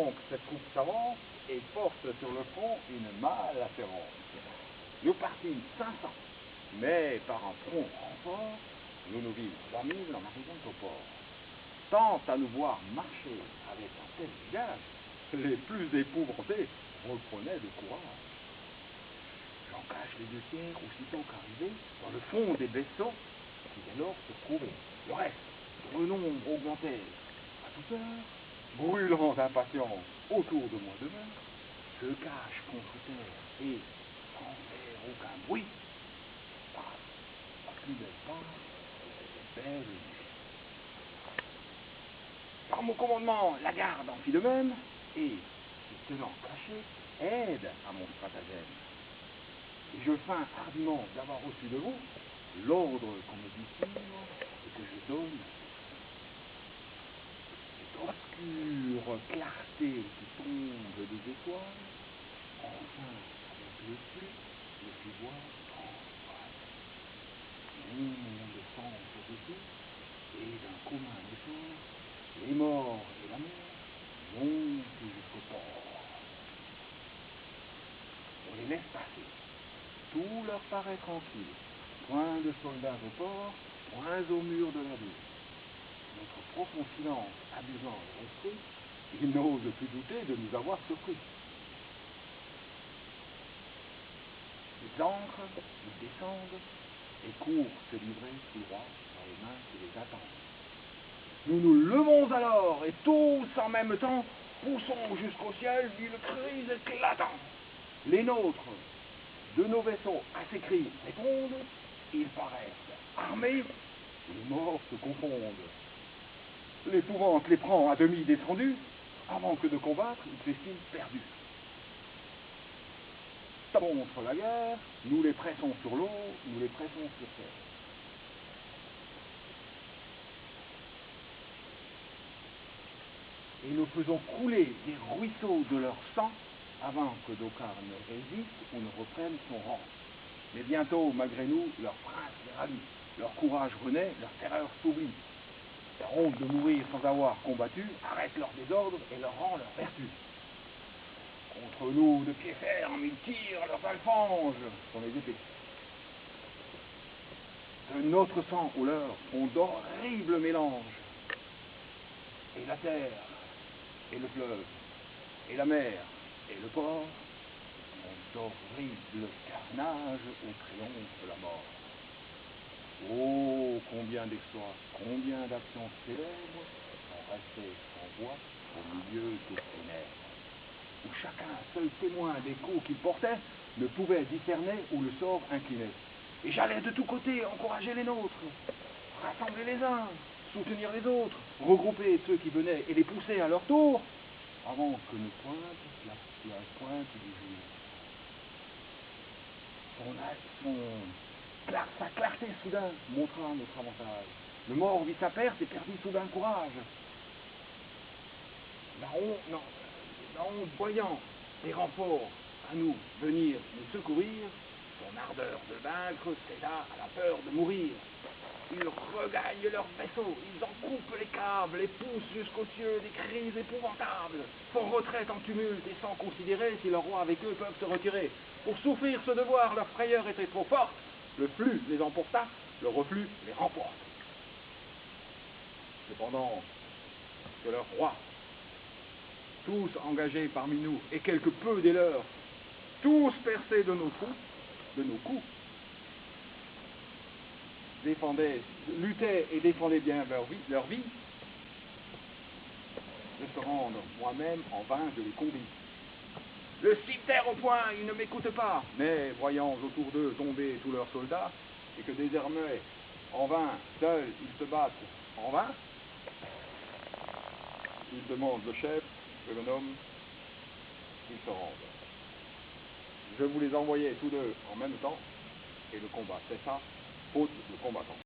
donc cette troupe savante et porte sur le front une malle afférente. Nous partîmes 500, mais par un prompt renfort, nous vîmes 3000 en arrivant au port. Tant à nous voir marcher avec un tel visage, les plus épouvantés reprenaient de courage. J'en cache les deux tiers aussitôt qu'arrivés dans le fond des vaisseaux qui dès lors se trouvaient. Le reste, dont le nombre augmentait à toute heure, brûlant d'impatience autour de moi demeure, se cache contre terre et, sans faire aucun bruit, passe à plus belle part de cette belle nuit. Par mon commandement, la garde en fit de même, et, se tenant caché, aide à mon stratagème. Et je feins hardiment d'avoir reçu de vous l'ordre qu'on me dit suivre et que je donne. Cette obscure clarté qui tombe des étoiles, enfin, avec le fit voir transparaître. Mon monde descend au-dessus, et d'un commun effort, les morts et la mer montent jusqu'au port. On les laisse passer. Tout leur paraît tranquille. Point de soldats au port, point au mur de la ville. Notre profond silence abusant leur esprit, ils n'osent plus douter de nous avoir surpris. Ils entrent, ils descendent, et courent se livrer tout droit dans les mains qui les attendent. Nous nous levons alors, et tous en même temps, poussons jusqu'au ciel d'une crise éclatante. Les nôtres, de nos vaisseaux à ces cris répondent, ils paraissent armés, les morts se confondent. L'épouvante les prend à demi descendus, avant que de combattre, ils s'estiment perdus. Contre la guerre, nous les pressons sur l'eau, nous les pressons sur terre. Et nous faisons couler des ruisseaux de leur sang avant que d'aucun ne résiste ou ne reprenne son rang. Mais bientôt, malgré nous, leur prince les rallie, leur courage renaît, leur terreur s'oublie. La honte de mourir sans avoir combattu arrête leur désordre et leur rend leur vertu. Contre nous, de pied ferme, ils tirent leurs alfanges sur les épées. De notre sang au leur font d'horribles mélanges. Et la terre, et le fleuve, et la mer, et le port font d'horribles carnages où triomphe la mort. Oh, combien d'exploits, combien d'actions célèbres sont restés sans voix au milieu des ténèbres, où chacun, seul témoin des coups qu'il portait, ne pouvait discerner où le sort inclinait. Et j'allais de tous côtés encourager les nôtres, rassembler les uns, soutenir les autres, regrouper ceux qui venaient et les pousser à leur tour, avant que ne pointe la pointe du jour. Sa clarté soudain montra notre avantage. Le mort vit sa perte et perdit soudain courage. La honte voyant des renforts à nous venir nous secourir, son ardeur de vaincre céda à la peur de mourir. Ils regagnent leur vaisseau, ils en coupent les câbles, les poussent jusqu'aux cieux, des cris épouvantables, font retraite en tumulte et sans considérer si leur roi avec eux peuvent se retirer. Pour souffrir ce devoir, leur frayeur était trop forte, le flux les emporta, le reflux les remporte. Cependant, que leur roi, tous engagés parmi nous, et quelque peu des leurs, tous percés de nos coups, luttaient et défendaient bien leur vie, de se rendre moi-même en vain je les convie. Le cimeterre au point, ils ne m'écoutent pas, mais voyant autour d'eux tomber tous leurs soldats, et que désormais, en vain, seuls ils se battent en vain, ils demandent le chef, je le nomme, ils se rendent. Je vous les envoyais tous deux en même temps, et le combat cessa, faute de combattants.